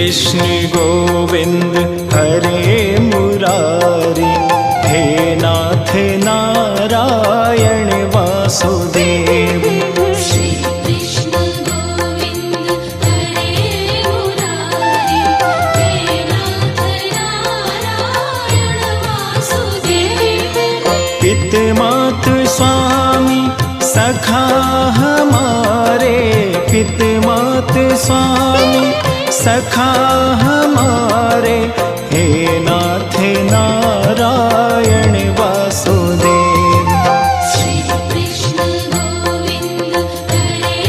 कृष्ण गोविंद हरे मुरारी, हे नाथ नारायण वासुदेव। श्री कृष्ण गोविंद हरे मुरारी, हे नाथ नारायण वासुदेव। पित मात स्वामी सखा हमारे, पित मात स्वामी सखा हमारे, हे नाथ नारायण वासुदेव। श्री कृष्ण गोविंद हरे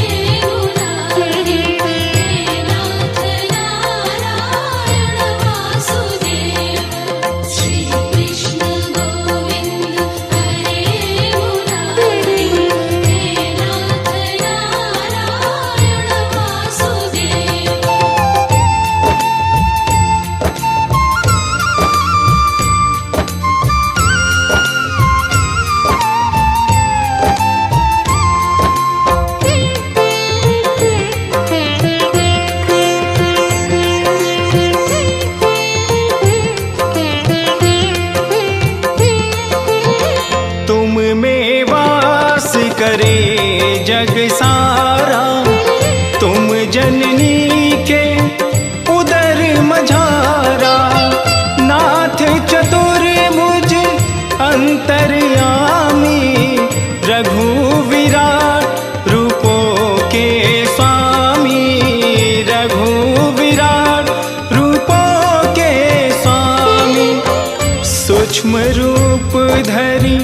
मुरारी, हे नाथ नारायण वासुदेव। श्री कृष्ण गोविंद हरे मुरारी, हे नाथ नारायण वासुदेव। तुम में वास करे जग सारा, तुम जननी के उदर मझारा। नाथ चतुर्भुज अंतर्यामी, रघु विराट रूपों के स्वामी, रघु विराट रूपों के स्वामी। सूक्ष्म रूप धरि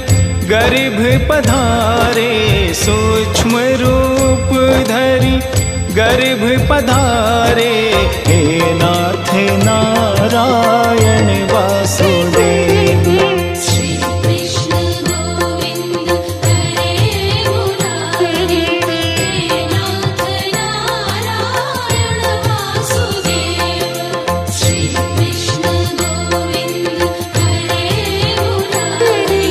गर्भ पधारे, सूक्ष्म रूप धरि गर्भ पधारे, हे नाथ नारायण वासुदेव। श्री कृष्ण गोविंद हरे मुरारी, हे नाथ नारायण वासुदेव। श्री कृष्ण गोविंद हरे मुरारी,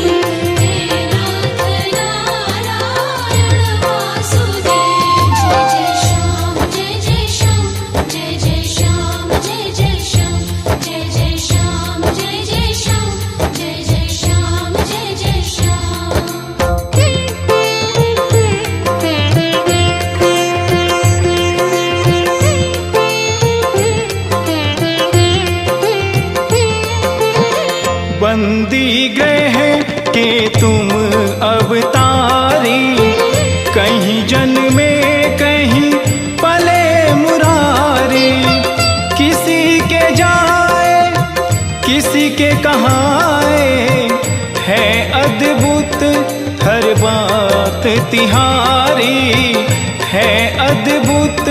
हे नाथ नारायण वासुदेव। जय जय श्याम जय जय श्याम, जय जय श्याम जय जय श्याम, जय जय श्याम जय जय श्याम, जय जय श्याम, जय जय श्याम। बंदी ग्रह के तुम अवतारी, कहीं जन्मे कहीं पले मुरारी। किसी के जाए किसी के कहाए, है अद्भुत हर बात तिहारी, है अद्भुत